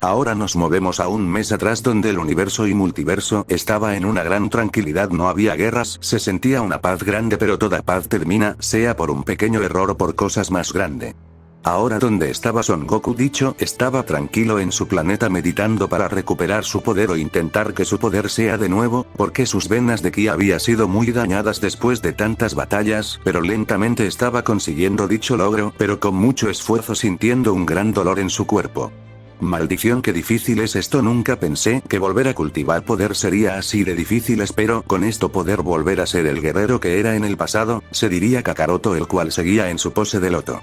Ahora nos movemos a un mes atrás donde el universo y multiverso estaba en una gran tranquilidad, no había guerras, se sentía una paz grande, pero toda paz termina, sea por un pequeño error o por cosas más grandes. Ahora donde estaba Son Goku dicho, estaba tranquilo en su planeta meditando para recuperar su poder o intentar que su poder sea de nuevo, porque sus venas de ki había sido muy dañadas después de tantas batallas, pero lentamente estaba consiguiendo dicho logro, pero con mucho esfuerzo sintiendo un gran dolor en su cuerpo. Maldición, qué difícil es esto, nunca pensé que volver a cultivar poder sería así de difícil, espero con esto poder volver a ser el guerrero que era en el pasado, se diría Kakaroto, el cual seguía en su pose de loto.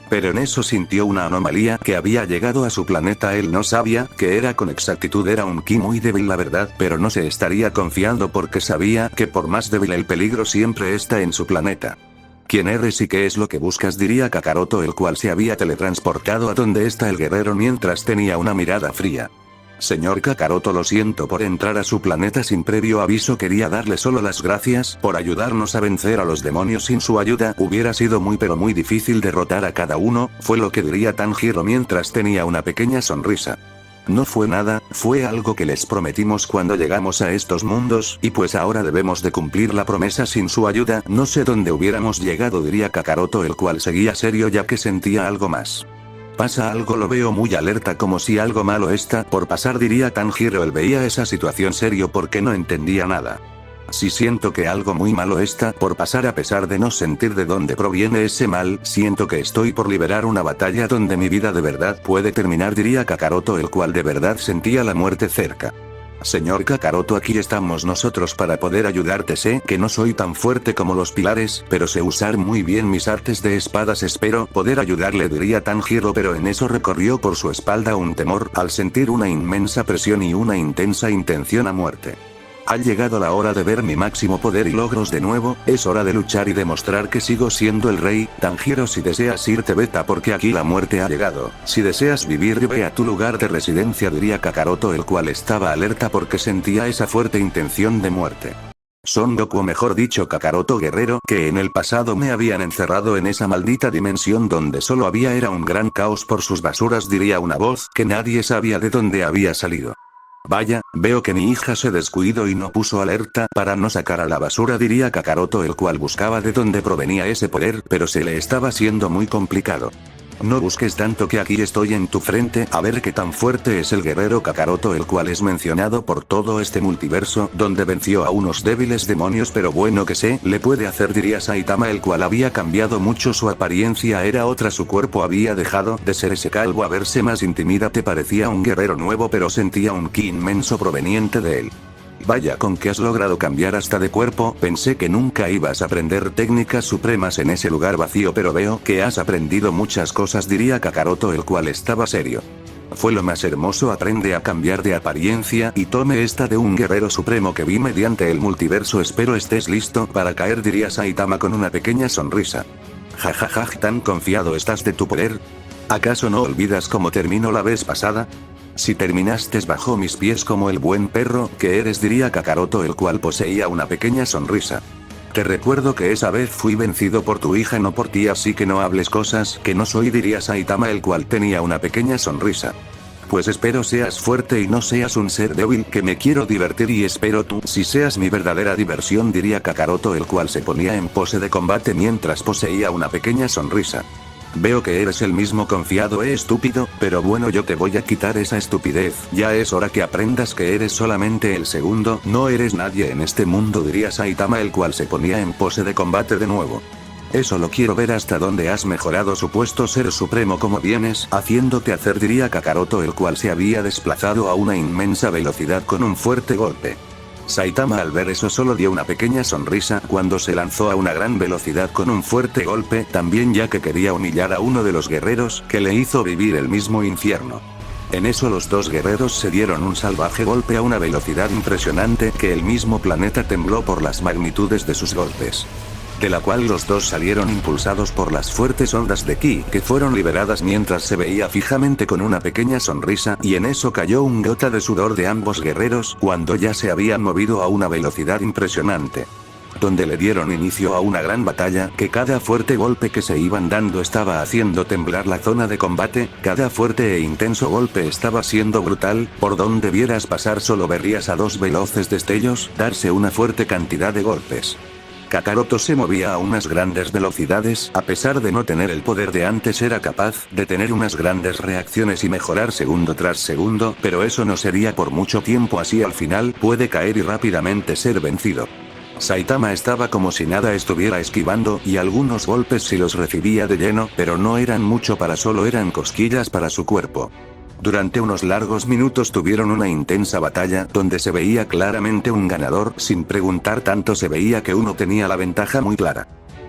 Pero en eso sintió una anomalía que había llegado a su planeta, él no sabía que era con exactitud, era un ki muy débil la verdad, pero no se estaría confiando porque sabía que por más débil el peligro siempre está en su planeta. ¿Quién eres y qué es lo que buscas?, diría Kakaroto, el cual se había teletransportado a donde está el guerrero mientras tenía una mirada fría. Señor Kakaroto, lo siento por entrar a su planeta sin previo aviso, quería darle solo las gracias por ayudarnos a vencer a los demonios, sin su ayuda hubiera sido muy pero muy difícil derrotar a cada uno, fue lo que diría Tanjiro mientras tenía una pequeña sonrisa. No fue nada, fue algo que les prometimos cuando llegamos a estos mundos, y pues ahora debemos de cumplir la promesa, sin su ayuda no sé dónde hubiéramos llegado, diría Kakaroto, el cual seguía serio ya que sentía algo más. Pasa algo, lo veo muy alerta como si algo malo está por pasar, diría Tanjiro, él veía esa situación serio porque no entendía nada. Si siento que algo muy malo está por pasar a pesar de no sentir de dónde proviene ese mal, siento que estoy por liberar una batalla donde mi vida de verdad puede terminar, diría Kakaroto, el cual de verdad sentía la muerte cerca. Señor Kakaroto, aquí estamos nosotros para poder ayudarte, sé que no soy tan fuerte como los pilares, pero sé usar muy bien mis artes de espadas, espero poder ayudarle, diría Tanjiro, pero en eso recorrió por su espalda un temor al sentir una inmensa presión y una intensa intención a muerte. Ha llegado la hora de ver mi máximo poder y logros de nuevo, es hora de luchar y demostrar que sigo siendo el rey. Tanjiro, si deseas irte vete porque aquí la muerte ha llegado, si deseas vivir ve a tu lugar de residencia, diría Kakaroto, el cual estaba alerta porque sentía esa fuerte intención de muerte. Son Goku, mejor dicho Kakaroto guerrero, que en el pasado me habían encerrado en esa maldita dimensión donde solo había era un gran caos por sus basuras, diría una voz que nadie sabía de dónde había salido. Vaya, veo que mi hija se descuidó y no puso alerta para no sacar a la basura, diría Kakaroto, el cual buscaba de dónde provenía ese poder, pero se le estaba haciendo muy complicado. No busques tanto que aquí estoy en tu frente, a ver qué tan fuerte es el guerrero Kakaroto, el cual es mencionado por todo este multiverso, donde venció a unos débiles demonios, pero bueno que sé, le puede hacer, diría Saitama, el cual había cambiado mucho, su apariencia era otra, su cuerpo había dejado de ser ese calvo a verse más intimidante, parecía un guerrero nuevo pero sentía un ki inmenso proveniente de él. Vaya, con que has logrado cambiar hasta de cuerpo, pensé que nunca ibas a aprender técnicas supremas en ese lugar vacío, pero veo que has aprendido muchas cosas, diría Kakaroto, el cual estaba serio. Fue lo más hermoso, aprende a cambiar de apariencia y tome esta de un guerrero supremo que vi mediante el multiverso, espero estés listo para caer, diría Saitama con una pequeña sonrisa. Jajaja, ¿tan confiado estás de tu poder? ¿Acaso no olvidas cómo terminó la vez pasada? Si terminaste bajo mis pies como el buen perro que eres, diría Kakaroto, el cual poseía una pequeña sonrisa. Te recuerdo que esa vez fui vencido por tu hija, no por ti, así que no hables cosas que no soy, diría Saitama, el cual tenía una pequeña sonrisa. Pues espero seas fuerte y no seas un ser débil, que me quiero divertir y espero tú si seas mi verdadera diversión, diría Kakaroto, el cual se ponía en pose de combate mientras poseía una pequeña sonrisa. Veo que eres el mismo confiado, estúpido, pero bueno, yo te voy a quitar esa estupidez, ya es hora que aprendas que eres solamente el segundo, no eres nadie en este mundo, diría Saitama, el cual se ponía en pose de combate de nuevo. Eso lo quiero ver, hasta dónde has mejorado supuesto ser supremo, como vienes haciéndote hacer, diría Kakaroto, el cual se había desplazado a una inmensa velocidad con un fuerte golpe. Saitama al ver eso solo dio una pequeña sonrisa cuando se lanzó a una gran velocidad con un fuerte golpe, también ya que quería humillar a uno de los guerreros que le hizo vivir el mismo infierno. En eso los dos guerreros se dieron un salvaje golpe a una velocidad impresionante que el mismo planeta tembló por las magnitudes de sus golpes. De la cual los dos salieron impulsados por las fuertes ondas de ki que fueron liberadas mientras se veía fijamente con una pequeña sonrisa, y en eso cayó un gota de sudor de ambos guerreros cuando ya se habían movido a una velocidad impresionante. donde le dieron inicio a una gran batalla que cada fuerte golpe que se iban dando estaba haciendo temblar la zona de combate, cada fuerte e intenso golpe estaba siendo brutal, por donde vieras pasar solo verías a dos veloces destellos darse una fuerte cantidad de golpes. Kakaroto se movía a unas grandes velocidades, a pesar de no tener el poder de antes era capaz de tener unas grandes reacciones y mejorar segundo tras segundo, pero eso no sería por mucho tiempo, así al final puede caer y rápidamente ser vencido. Saitama estaba como si nada estuviera esquivando y algunos golpes sí los recibía de lleno, pero no eran mucho para solo eran cosquillas para su cuerpo. Durante unos largos minutos tuvieron una intensa batalla donde se veía claramente un ganador, sin preguntar tanto se veía que uno tenía la ventaja muy clara.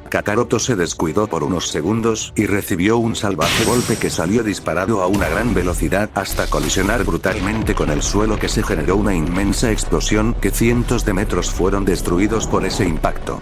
Kakaroto se descuidó por unos segundos y recibió un salvaje golpe que salió disparado a una gran velocidad hasta colisionar brutalmente con el suelo, que se generó una inmensa explosión que cientos de metros fueron destruidos por ese impacto.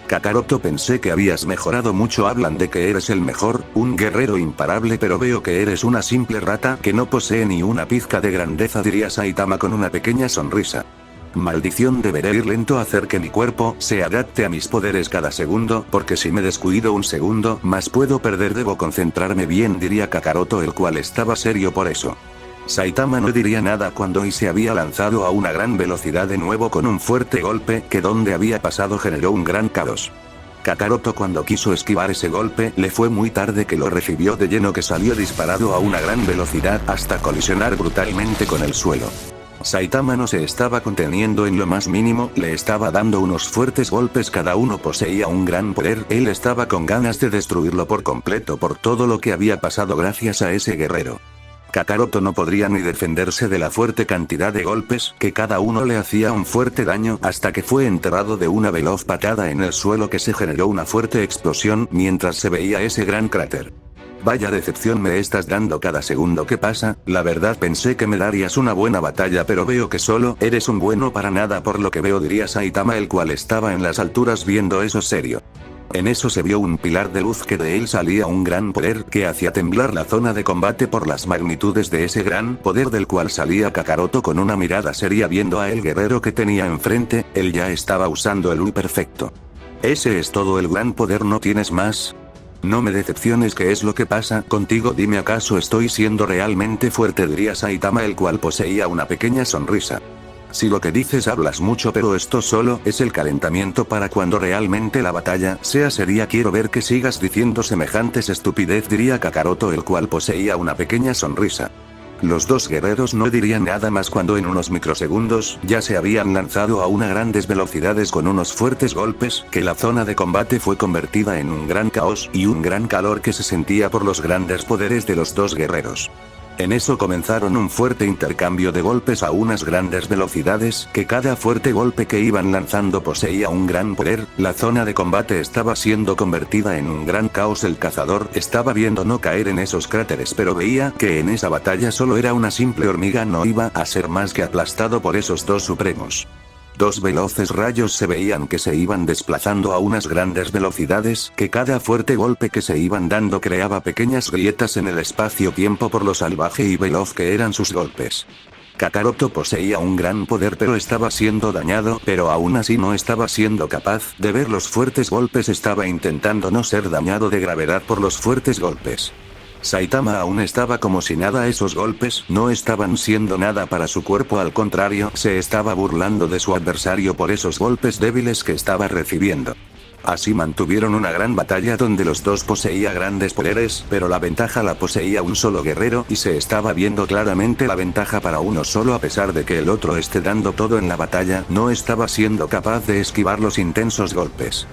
Kakaroto, pensé que habías mejorado mucho, hablan de que eres el mejor, un guerrero imparable, pero veo que eres una simple rata que no posee ni una pizca de grandeza, diría Saitama con una pequeña sonrisa. Maldición, deberé ir lento, hacer que mi cuerpo se adapte a mis poderes cada segundo, porque si me descuido un segundo más puedo perder, debo concentrarme bien, diría Kakaroto, el cual estaba serio por eso. Saitama no diría nada cuando se había lanzado a una gran velocidad de nuevo con un fuerte golpe que donde había pasado generó un gran caos. Kakaroto, cuando quiso esquivar ese golpe le fue muy tarde, que lo recibió de lleno, que salió disparado a una gran velocidad hasta colisionar brutalmente con el suelo. Saitama no se estaba conteniendo en lo más mínimo, le estaba dando unos fuertes golpes, cada uno poseía un gran poder, él estaba con ganas de destruirlo por completo por todo lo que había pasado gracias a ese guerrero. Kakaroto no podría ni defenderse de la fuerte cantidad de golpes, que cada uno le hacía un fuerte daño, hasta que fue enterrado de una veloz patada en el suelo que se generó una fuerte explosión mientras se veía ese gran cráter. Vaya decepción me estás dando cada segundo que pasa, la verdad pensé que me darías una buena batalla, pero veo que solo eres un bueno para nada por lo que veo, diría Saitama, el cual estaba en las alturas viendo eso serio. En eso se vio un pilar de luz que de él salía un gran poder que hacía temblar la zona de combate por las magnitudes de ese gran poder del cual salía Kakaroto con una mirada seria viendo a el guerrero que tenía enfrente, él ya estaba usando el Ui perfecto. ¿Ese es todo el gran poder, no tienes más? No me decepciones, ¿qué es lo que pasa contigo? Dime, ¿acaso estoy siendo realmente fuerte?, diría Saitama, el cual poseía una pequeña sonrisa. Si lo que dices hablas mucho, pero esto solo es el calentamiento para cuando realmente la batalla sea seria, quiero ver que sigas diciendo semejantes estupidez, diría Kakaroto, el cual poseía una pequeña sonrisa. Los dos guerreros no dirían nada más cuando en unos microsegundos ya se habían lanzado a unas grandes velocidades con unos fuertes golpes, que la zona de combate fue convertida en un gran caos y un gran calor que se sentía por los grandes poderes de los dos guerreros. En eso comenzaron un fuerte intercambio de golpes a unas grandes velocidades, que cada fuerte golpe que iban lanzando poseía un gran poder, la zona de combate estaba siendo convertida en un gran caos, el cazador estaba viendo no caer en esos cráteres, pero veía que en esa batalla solo era una simple hormiga, no iba a ser más que aplastado por esos dos supremos. Dos veloces rayos se veían que se iban desplazando a unas grandes velocidades, que cada fuerte golpe que se iban dando creaba pequeñas grietas en el espacio-tiempo por lo salvaje y veloz que eran sus golpes. Kakaroto poseía un gran poder, pero estaba siendo dañado, pero aún así no estaba siendo capaz de ver los fuertes golpes, estaba intentando no ser dañado de gravedad por los fuertes golpes. Saitama aún estaba como si nada, esos golpes no estaban siendo nada para su cuerpo, al contrario, se estaba burlando de su adversario por esos golpes débiles que estaba recibiendo. Así mantuvieron una gran batalla donde los dos poseían grandes poderes, pero la ventaja la poseía un solo guerrero y se estaba viendo claramente la ventaja para uno solo, a pesar de que el otro esté dando todo en la batalla, no estaba siendo capaz de esquivar los intensos golpes.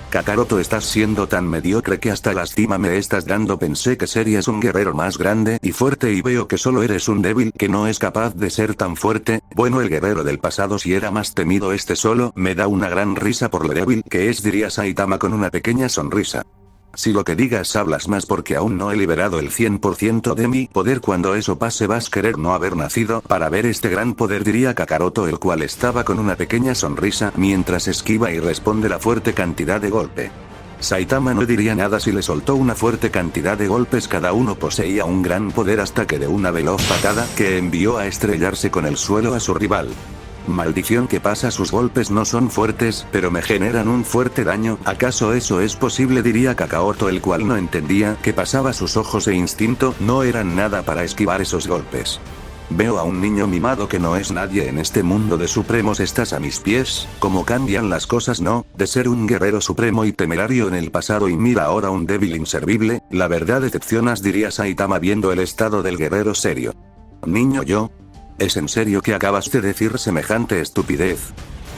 Kakaroto, estás siendo tan mediocre que hasta lástima me estás dando, pensé que serías un guerrero más grande y fuerte y veo que solo eres un débil que no es capaz de ser tan fuerte, bueno, el guerrero del pasado si era más temido, este solo me da una gran risa por lo débil que es, diría Saitama con una pequeña sonrisa. Si lo que digas hablas más porque aún no he liberado el 100% de mi poder, cuando eso pase vas a querer no haber nacido para ver este gran poder, diría Kakaroto, el cual estaba con una pequeña sonrisa mientras esquiva y responde la fuerte cantidad de golpe. Saitama no diría nada si le soltó una fuerte cantidad de golpes, cada uno poseía un gran poder hasta que de una veloz patada que envió a estrellarse con el suelo a su rival. Maldición, ¿qué pasa? Sus golpes no son fuertes, pero me generan un fuerte daño. ¿Acaso eso es posible?, diría Kakaroto, el cual no entendía qué pasaba. Sus ojos e instinto no eran nada para esquivar esos golpes. Veo a un niño mimado que no es nadie en este mundo de supremos. Estás a mis pies. ¿Cómo cambian las cosas, no? De ser un guerrero supremo y temerario en el pasado y mira ahora un débil inservible. La verdad decepcionas, diría Saitama viendo el estado del guerrero serio. Niño, ¿yo? ¿Es en serio que acabas de decir semejante estupidez?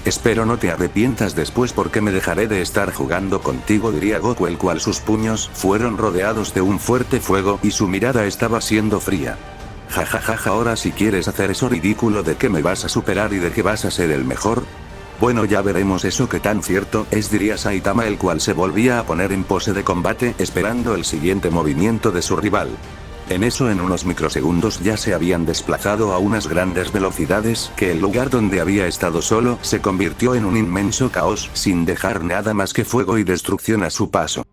Espero no te arrepientas después, porque me dejaré de estar jugando contigo, diría Goku, el cual sus puños fueron rodeados de un fuerte fuego y su mirada estaba siendo fría. Jajajaja, ahora si quieres hacer eso ridículo de que me vas a superar y de que vas a ser el mejor. Bueno, ya veremos eso que tan cierto es, diría Saitama, el cual se volvía a poner en pose de combate esperando el siguiente movimiento de su rival. En eso, en unos microsegundos ya se habían desplazado a unas grandes velocidades, que el lugar donde había estado solo se convirtió en un inmenso caos, sin dejar nada más que fuego y destrucción a su paso.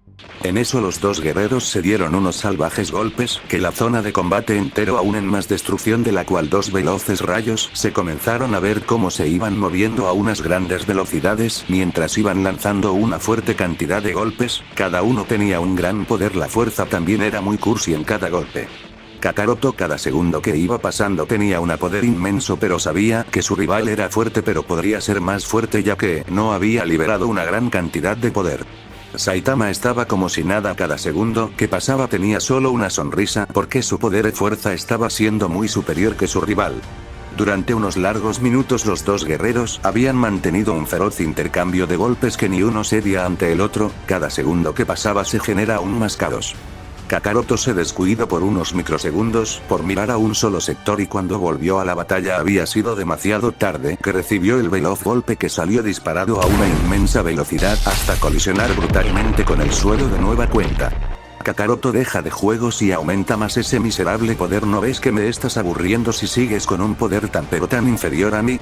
En eso los dos guerreros se dieron unos salvajes golpes, que la zona de combate entero aún en más destrucción, de la cual dos veloces rayos se comenzaron a ver cómo se iban moviendo a unas grandes velocidades mientras iban lanzando una fuerte cantidad de golpes. Cada uno tenía un gran poder, la fuerza también era muy cursi en cada golpe. Kakaroto cada segundo que iba pasando tenía un poder inmenso, pero sabía que su rival era fuerte, pero podría ser más fuerte ya que no había liberado una gran cantidad de poder. Saitama estaba como si nada. Cada segundo que pasaba tenía solo una sonrisa, porque su poder y fuerza estaba siendo muy superior que su rival. Durante unos largos minutos los dos guerreros habían mantenido un feroz intercambio de golpes que ni uno cedía ante el otro. Cada segundo que pasaba se genera aún más caos. Kakaroto se descuidó por unos microsegundos por mirar a un solo sector, y cuando volvió a la batalla había sido demasiado tarde, que recibió el veloz golpe que salió disparado a una inmensa velocidad hasta colisionar brutalmente con el suelo de nueva cuenta. Kakaroto, deja de juegos y aumenta más ese miserable poder. ¿No ves que me estás aburriendo si sigues con un poder tan pero tan inferior a mí?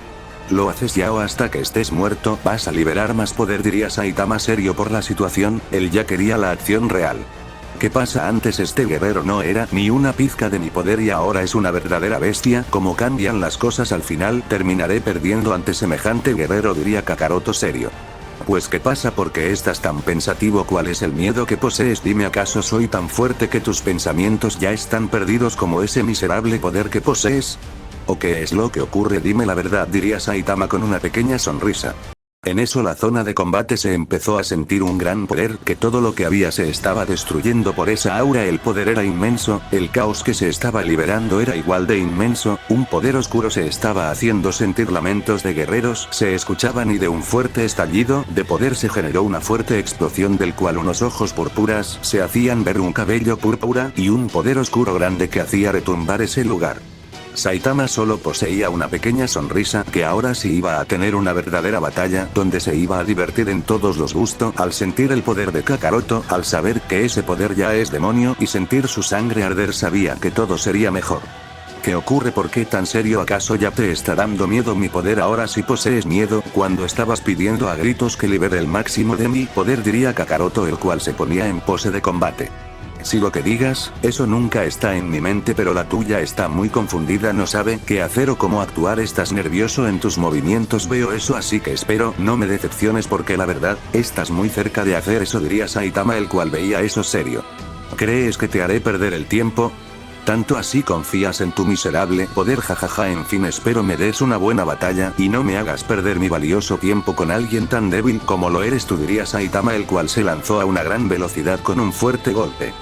Lo haces ya o hasta que estés muerto vas a liberar más poder, diría Saitama serio por la situación. Él ya quería la acción real. ¿Qué pasa? Antes este guerrero no era ni una pizca de mi poder y ahora es una verdadera bestia. ¿Cómo cambian las cosas? Al final terminaré perdiendo ante semejante guerrero, diría Kakaroto serio. Pues ¿qué pasa? ¿Por qué estás tan pensativo? ¿Cuál es el miedo que posees? Dime, ¿acaso soy tan fuerte que tus pensamientos ya están perdidos como ese miserable poder que posees? ¿O qué es lo que ocurre? Dime la verdad, diría Saitama con una pequeña sonrisa. En eso la zona de combate se empezó a sentir un gran poder, que todo lo que había se estaba destruyendo por esa aura. El poder era inmenso, el caos que se estaba liberando era igual de inmenso, un poder oscuro se estaba haciendo sentir. Lamentos de guerreros se escuchaban y de un fuerte estallido de poder se generó una fuerte explosión, del cual unos ojos purpuras se hacían ver, un cabello púrpura y un poder oscuro grande que hacía retumbar ese lugar. Saitama solo poseía una pequeña sonrisa, que ahora sí iba a tener una verdadera batalla, donde se iba a divertir en todos los gustos. Al sentir el poder de Kakaroto, al saber que ese poder ya es demonio y sentir su sangre arder, sabía que todo sería mejor. ¿Qué ocurre? ¿Por qué tan serio? ¿Acaso ya te está dando miedo mi poder? Ahora sí posees miedo, cuando estabas pidiendo a gritos que libere el máximo de mi poder, diría Kakaroto, el cual se ponía en pose de combate. Si lo que digas, eso nunca está en mi mente, pero la tuya está muy confundida, no sabe qué hacer o cómo actuar, estás nervioso en tus movimientos, veo eso, así que espero no me decepciones, porque la verdad, estás muy cerca de hacer eso, diría Saitama, el cual veía eso serio. ¿Crees que te haré perder el tiempo? ¿Tanto así confías en tu miserable poder? Jajaja, en fin, espero me des una buena batalla y no me hagas perder mi valioso tiempo con alguien tan débil como lo eres tú, diría Saitama, el cual se lanzó a una gran velocidad con un fuerte golpe.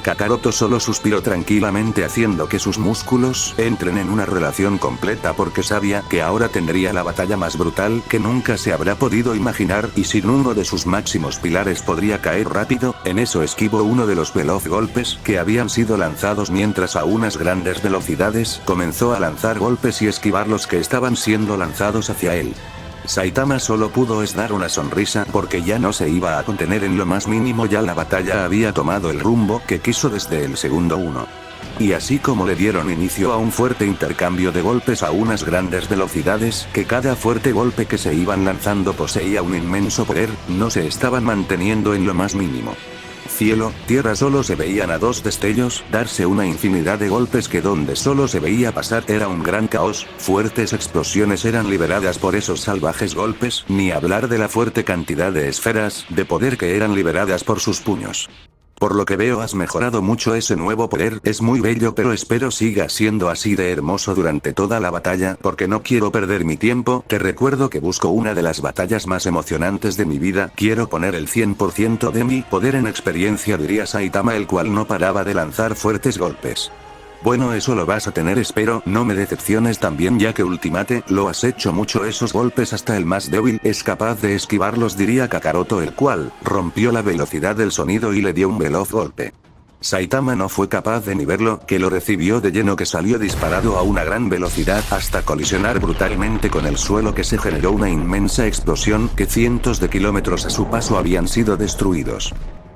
Kakaroto solo suspiró tranquilamente, haciendo que sus músculos entren en una relación completa, porque sabía que ahora tendría la batalla más brutal que nunca se habrá podido imaginar, y sin uno de sus máximos pilares podría caer rápido. En eso esquivó uno de los veloz golpes que habían sido lanzados, mientras a unas grandes velocidades comenzó a lanzar golpes y esquivar los que estaban siendo lanzados hacia él. Saitama solo pudo dar una sonrisa, porque ya no se iba a contener en lo más mínimo, ya la batalla había tomado el rumbo que quiso desde el segundo 1. Y así como le dieron inicio a un fuerte intercambio de golpes a unas grandes velocidades, que cada fuerte golpe que se iban lanzando poseía un inmenso poder, no se estaban manteniendo en lo más mínimo. cielo, tierra solo se veían a dos destellos, darse una infinidad de golpes que donde solo se veía pasar era un gran caos, fuertes explosiones eran liberadas por esos salvajes golpes, ni hablar de la fuerte cantidad de esferas, de poder que eran liberadas por sus puños. Por lo que veo has mejorado mucho ese nuevo poder, es muy bello pero espero siga siendo así de hermoso durante toda la batalla porque no quiero perder mi tiempo, te recuerdo que busco una de las batallas más emocionantes de mi vida, quiero poner el 100% de mi poder en experiencia diría Saitama el cual no paraba de lanzar fuertes golpes. Bueno eso lo vas a tener espero, no me decepciones también ya que Ultimate, lo has hecho mucho esos golpes hasta el más débil es capaz de esquivarlos diría Kakaroto el cual, rompió la velocidad del sonido y le dio un veloz golpe. Saitama no fue capaz de ni verlo, que lo recibió de lleno que salió disparado a una gran velocidad hasta colisionar brutalmente con el suelo que se generó una inmensa explosión que cientos de kilómetros a su paso habían sido destruidos.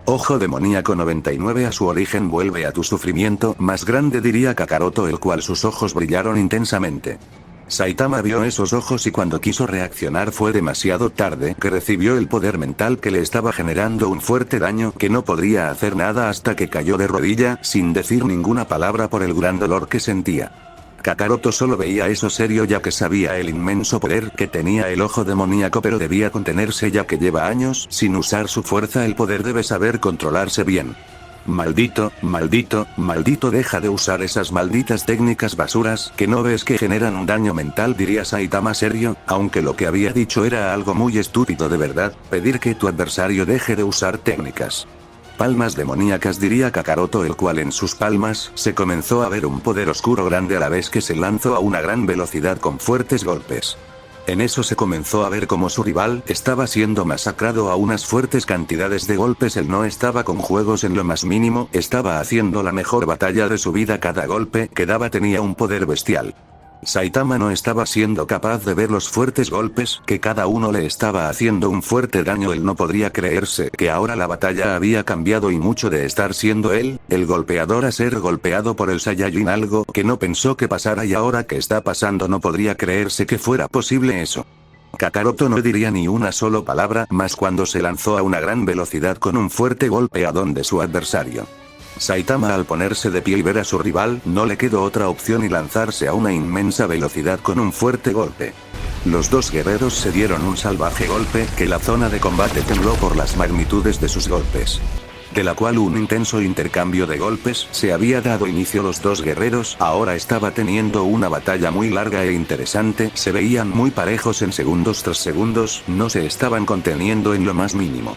Ojo demoníaco 99 a su origen vuelve a tu sufrimiento más grande diría Kakaroto el cual sus ojos brillaron intensamente. Saitama vio esos ojos y cuando quiso reaccionar fue demasiado tarde que recibió el poder mental que le estaba generando un fuerte daño que no podría hacer nada hasta que cayó de rodilla sin decir ninguna palabra por el gran dolor que sentía. Kakaroto solo veía eso serio ya que sabía el inmenso poder que tenía el ojo demoníaco pero debía contenerse ya que lleva años sin usar su fuerza el poder debe saber controlarse bien. Maldito, maldito, maldito deja de usar esas malditas técnicas basuras que no ves que generan un daño mental diría Saitama serio, aunque lo que había dicho era algo muy estúpido de verdad, pedir que tu adversario deje de usar técnicas. Palmas demoníacas diría Kakaroto el cual en sus palmas se comenzó a ver un poder oscuro grande a la vez que se lanzó a una gran velocidad con fuertes golpes. En eso se comenzó a ver como su rival estaba siendo masacrado a unas fuertes cantidades de golpes él no estaba con juegos en lo más mínimo, estaba haciendo la mejor batalla de su vida cada golpe que daba tenía un poder bestial. Saitama no estaba siendo capaz de ver los fuertes golpes que cada uno le estaba haciendo un fuerte daño él no podría creerse que ahora la batalla había cambiado y mucho de estar siendo él, el golpeador a ser golpeado por el Saiyajin algo que no pensó que pasara y ahora que está pasando no podría creerse que fuera posible eso. Kakaroto no diría ni una sola palabra más cuando se lanzó a una gran velocidad con un fuerte golpe a donde su adversario. Saitama al ponerse de pie y ver a su rival, no le quedó otra opción y lanzarse a una inmensa velocidad con un fuerte golpe. Los dos guerreros se dieron un salvaje golpe que la zona de combate tembló por las magnitudes de sus golpes. De la cual un intenso intercambio de golpes se había dado inicio los dos guerreros, ahora estaba teniendo una batalla muy larga e interesante, se veían muy parejos en segundos tras segundos, no se estaban conteniendo en lo más mínimo.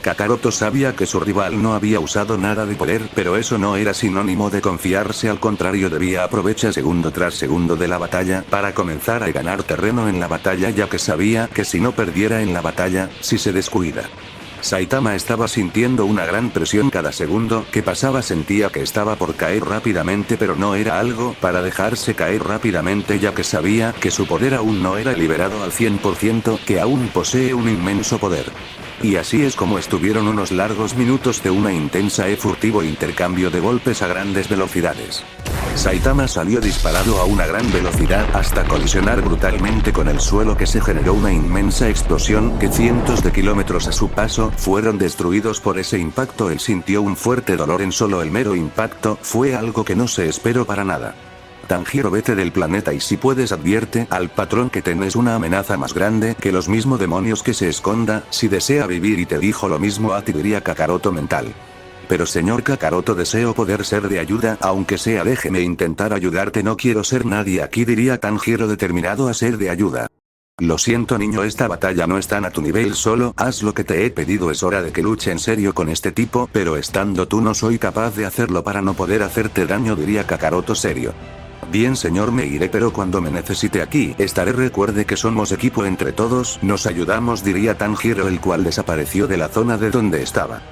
Kakaroto sabía que su rival no había usado nada de poder, pero eso no era sinónimo de confiarse, al contrario debía aprovechar segundo tras segundo de la batalla para comenzar a ganar terreno en la batalla ya que sabía que si no perdiera en la batalla, si se descuida. Saitama estaba sintiendo una gran presión cada segundo que pasaba sentía que estaba por caer rápidamente pero no era algo para dejarse caer rápidamente ya que sabía que su poder aún no era liberado al 100%, que aún posee un inmenso poder. Y así es como estuvieron unos largos minutos de una intensa y furtivo intercambio de golpes a grandes velocidades. Saitama salió disparado a una gran velocidad hasta colisionar brutalmente con el suelo que se generó una inmensa explosión que cientos de kilómetros a su paso fueron destruidos por ese impacto él sintió un fuerte dolor en solo el mero impacto, fue algo que no se esperó para nada. Tanjiro vete del planeta y si puedes advierte al patrón que tenés una amenaza más grande que los mismos demonios que se esconda, si desea vivir y te dijo lo mismo a ti diría Kakaroto mental. Pero señor Kakaroto deseo poder ser de ayuda aunque sea déjeme intentar ayudarte no quiero ser nadie aquí diría Tanjiro determinado a ser de ayuda. Lo siento niño esta batalla no están a tu nivel solo haz lo que te he pedido es hora de que luche en serio con este tipo pero estando tú no soy capaz de hacerlo para no poder hacerte daño diría Kakaroto serio. Bien señor me iré pero cuando me necesite aquí estaré recuerde que somos equipo entre todos nos ayudamos diría Tanjiro el cual desapareció de la zona de donde estaba.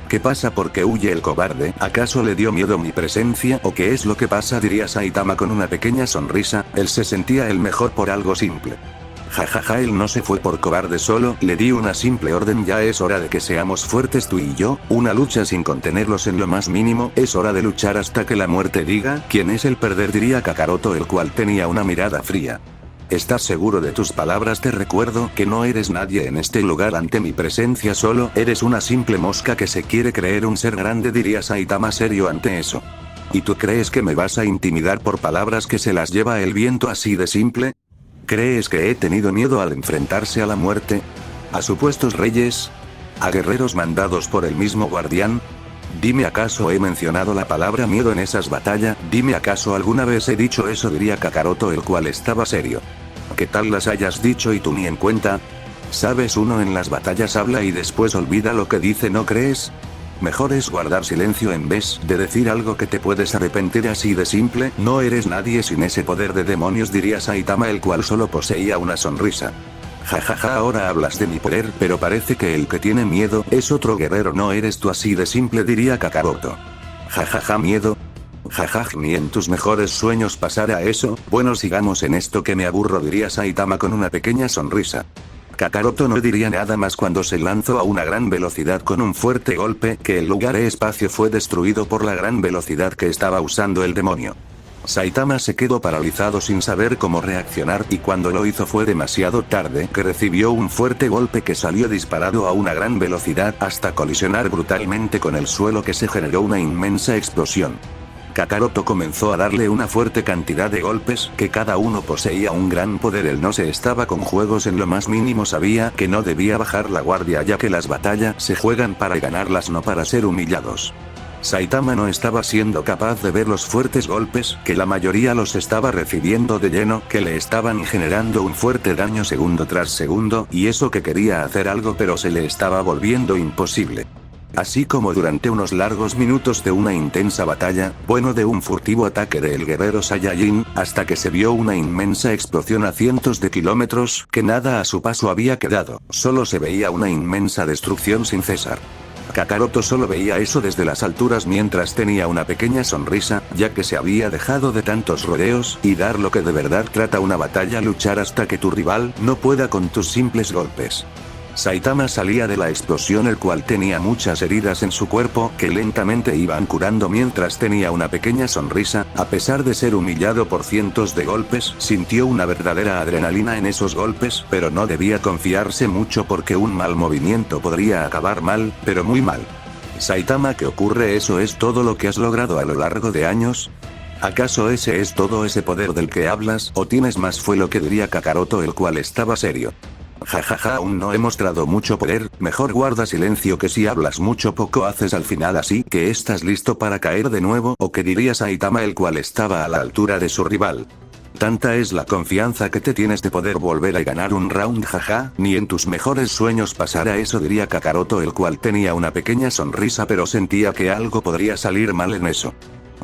¿Qué pasa por qué huye el cobarde? ¿Acaso le dio miedo mi presencia o qué es lo que pasa diría Saitama con una pequeña sonrisa, él se sentía el mejor por algo simple. Jajaja él no se fue por cobarde solo, le di una simple orden ya es hora de que seamos fuertes tú y yo, una lucha sin contenerlos en lo más mínimo, es hora de luchar hasta que la muerte diga quién es el perder diría Kakaroto el cual tenía una mirada fría. ¿Estás seguro de tus palabras? Te recuerdo que no eres nadie en este lugar ante mi presencia, solo eres una simple mosca que se quiere creer un ser grande, diría Saitama serio ante eso. ¿Y tú crees que me vas a intimidar por palabras que se las lleva el viento así de simple? ¿Crees que he tenido miedo al enfrentarse a la muerte? ¿A supuestos reyes? ¿A guerreros mandados por el mismo guardián? Dime, ¿acaso he mencionado la palabra miedo en esas batallas? Dime, ¿acaso alguna vez he dicho eso? Diría Kakaroto, el cual estaba serio. ¿Qué tal las hayas dicho y tú ni en cuenta? ¿Sabes? Uno en las batallas habla y después olvida lo que dice, ¿no crees? Mejor es guardar silencio en vez de decir algo que te puedes arrepentir así de simple. No eres nadie sin ese poder de demonios, diría Saitama, el cual solo poseía una sonrisa. Jajaja, ahora hablas de mi poder, pero parece que el que tiene miedo es otro guerrero, no eres tú así de simple, diría Kakaroto. Jajaja, miedo. Jajaj, ni en tus mejores sueños pasará eso. Bueno, sigamos en esto que me aburro, diría Saitama con una pequeña sonrisa. Kakaroto no diría nada más cuando se lanzó a una gran velocidad con un fuerte golpe, que el lugar e espacio fue destruido por la gran velocidad que estaba usando el demonio. Saitama se quedó paralizado sin saber cómo reaccionar, y cuando lo hizo fue demasiado tarde, que recibió un fuerte golpe que salió disparado a una gran velocidad hasta colisionar brutalmente con el suelo, que se generó una inmensa explosión. Kakaroto comenzó a darle una fuerte cantidad de golpes, que cada uno poseía un gran poder. Él no se estaba con juegos en lo más mínimo, sabía que no debía bajar la guardia, ya que las batallas se juegan para ganarlas, no para ser humillados. Saitama no estaba siendo capaz de ver los fuertes golpes, que la mayoría los estaba recibiendo de lleno, que le estaban generando un fuerte daño segundo tras segundo, y eso que quería hacer algo pero se le estaba volviendo imposible. Así como durante unos largos minutos de una intensa batalla, bueno, de un furtivo ataque del guerrero Saiyajin, hasta que se vio una inmensa explosión a cientos de kilómetros, que nada a su paso había quedado, solo se veía una inmensa destrucción sin cesar. Kakaroto solo veía eso desde las alturas mientras tenía una pequeña sonrisa, ya que se había dejado de tantos rodeos, y dar lo que de verdad trata una batalla, luchar hasta que tu rival no pueda con tus simples golpes. Saitama salía de la explosión, el cual tenía muchas heridas en su cuerpo, que lentamente iban curando mientras tenía una pequeña sonrisa. A pesar de ser humillado por cientos de golpes, sintió una verdadera adrenalina en esos golpes, pero no debía confiarse mucho porque un mal movimiento podría acabar mal, pero muy mal. Saitama, ¿qué ocurre? ¿Eso es todo lo que has logrado a lo largo de años? ¿Acaso ese es todo ese poder del que hablas, o tienes más? Fue lo que diría Kakaroto, el cual estaba serio. Jajaja, aún no he mostrado mucho poder, mejor guarda silencio, que si hablas mucho poco haces al final, así que estás listo para caer de nuevo, o qué diría Saitama, el cual estaba a la altura de su rival. Tanta es la confianza que te tienes de poder volver a ganar un round, jaja, ni en tus mejores sueños pasará eso, diría Kakaroto, el cual tenía una pequeña sonrisa pero sentía que algo podría salir mal en eso.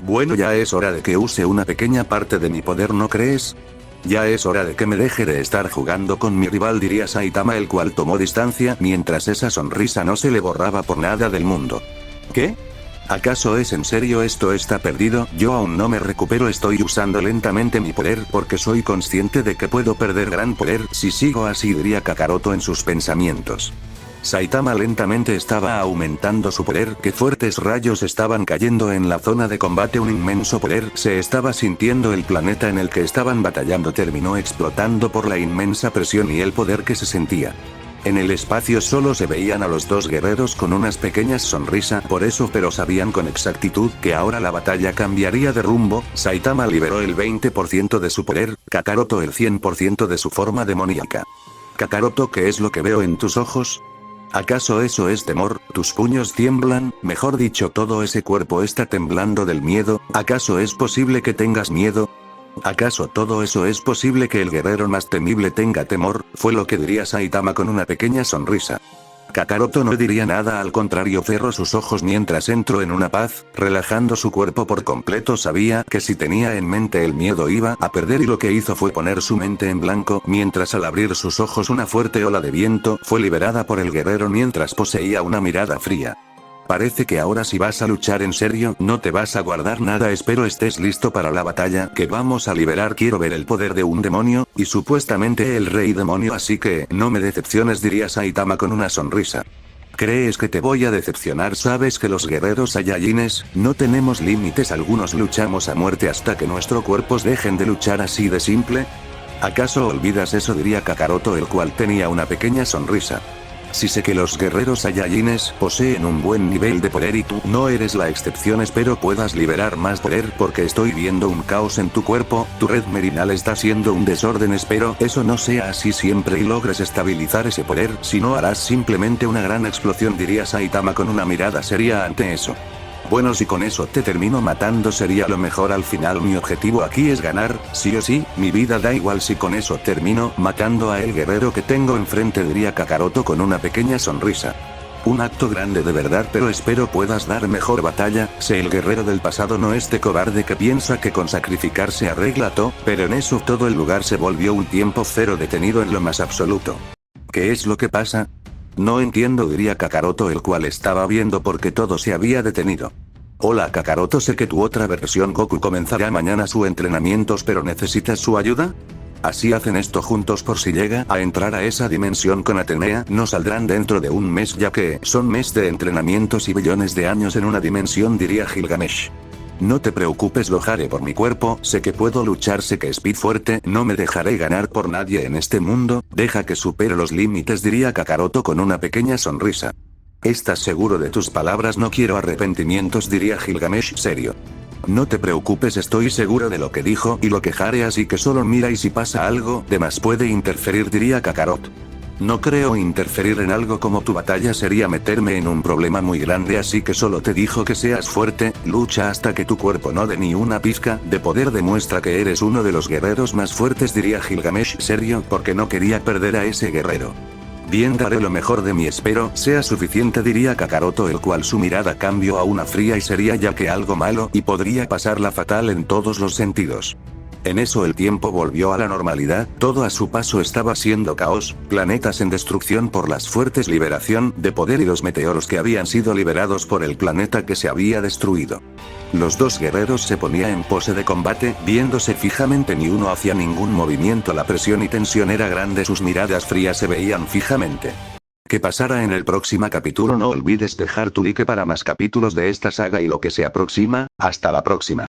Bueno, ya es hora de que use una pequeña parte de mi poder, ¿no crees? Ya es hora de que me deje de estar jugando con mi rival, diría Saitama, el cual tomó distancia mientras esa sonrisa no se le borraba por nada del mundo. ¿Qué? ¿Acaso es en serio? Esto está perdido, yo aún no me recupero, estoy usando lentamente mi poder porque soy consciente de que puedo perder gran poder si sigo así, diría Kakaroto en sus pensamientos. Saitama lentamente estaba aumentando su poder, que fuertes rayos estaban cayendo en la zona de combate, un inmenso poder se estaba sintiendo, el planeta en el que estaban batallando terminó explotando por la inmensa presión y el poder que se sentía. En el espacio solo se veían a los dos guerreros con unas pequeñas sonrisas por eso, pero sabían con exactitud que ahora la batalla cambiaría de rumbo. Saitama liberó el 20% de su poder, Kakaroto el 100% de su forma demoníaca. Kakaroto, ¿qué es lo que veo en tus ojos? ¿Acaso eso es temor? Tus puños tiemblan, mejor dicho, todo ese cuerpo está temblando del miedo. ¿Acaso es posible que tengas miedo? ¿Acaso todo eso es posible que el guerrero más temible tenga temor? Fue lo que diría Saitama con una pequeña sonrisa. Kakaroto no diría nada, al contrario cerró sus ojos mientras entró en una paz, relajando su cuerpo por completo. Sabía que si tenía en mente el miedo iba a perder y lo que hizo fue poner su mente en blanco, mientras al abrir sus ojos una fuerte ola de viento fue liberada por el guerrero mientras poseía una mirada fría. Parece que ahora si vas a luchar en serio, no te vas a guardar nada, espero estés listo para la batalla que vamos a liberar, quiero ver el poder de un demonio, y supuestamente el rey demonio, así que no me decepciones, diría Saitama con una sonrisa. ¿Crees que te voy a decepcionar? Sabes que los guerreros Saiyajines no tenemos límites, algunos luchamos a muerte hasta que nuestros cuerpos dejen de luchar, así de simple. ¿Acaso olvidas eso?, diría Kakaroto, el cual tenía una pequeña sonrisa. Si sé que los guerreros Saiyajines poseen un buen nivel de poder y tú no eres la excepción, espero puedas liberar más poder porque estoy viendo un caos en tu cuerpo, tu red merinal está siendo un desorden, espero eso no sea así siempre y logres estabilizar ese poder, si no harás simplemente una gran explosión, diría Saitama con una mirada seria ante eso. Bueno, si con eso te termino matando sería lo mejor, al final mi objetivo aquí es ganar, sí o sí, mi vida da igual si con eso termino matando a el guerrero que tengo enfrente, diría Kakaroto con una pequeña sonrisa. Un acto grande de verdad, pero espero puedas dar mejor batalla, sé el guerrero del pasado no es de cobarde que piensa que con sacrificarse arregla todo, pero en eso todo el lugar se volvió un tiempo cero detenido en lo más absoluto. ¿Qué es lo que pasa? No entiendo, diría Kakaroto, el cual estaba viendo porque todo se había detenido. Hola Kakaroto, sé que tu otra versión Goku comenzará mañana su entrenamientos, pero ¿necesitas su ayuda? Así hacen esto juntos por si llega a entrar a esa dimensión con Atenea, no saldrán dentro de un mes ya que son mes de entrenamientos y billones de años en una dimensión, diría Gilgamesh. No te preocupes, lo haré por mi cuerpo, sé que puedo luchar, sé que Speed fuerte, no me dejaré ganar por nadie en este mundo, deja que supere los límites, diría Kakaroto con una pequeña sonrisa. ¿Estás seguro de tus palabras? No quiero arrepentimientos, diría Gilgamesh serio. No te preocupes, estoy seguro de lo que dijo y lo que haré, así que solo mira y si pasa algo de más puede interferir, diría Kakarot. No creo interferir en algo como tu batalla sería meterme en un problema muy grande, así que solo te dijo que seas fuerte, lucha hasta que tu cuerpo no dé ni una pizca de poder, demuestra que eres uno de los guerreros más fuertes, diría Gilgamesh serio, porque no quería perder a ese guerrero. Bien, daré lo mejor de mí, espero sea suficiente, diría Kakaroto, el cual su mirada cambió a una fría y seria ya que algo malo y podría pasarla fatal en todos los sentidos. En eso el tiempo volvió a la normalidad, todo a su paso estaba siendo caos, planetas en destrucción por las fuertes liberación de poder y los meteoros que habían sido liberados por el planeta que se había destruido. Los dos guerreros se ponían en pose de combate, viéndose fijamente, ni uno hacía ningún movimiento, la presión y tensión era grande, sus miradas frías se veían fijamente. ¿Qué pasará en el próximo capítulo? No olvides dejar tu like para más capítulos de esta saga y lo que se aproxima, hasta la próxima.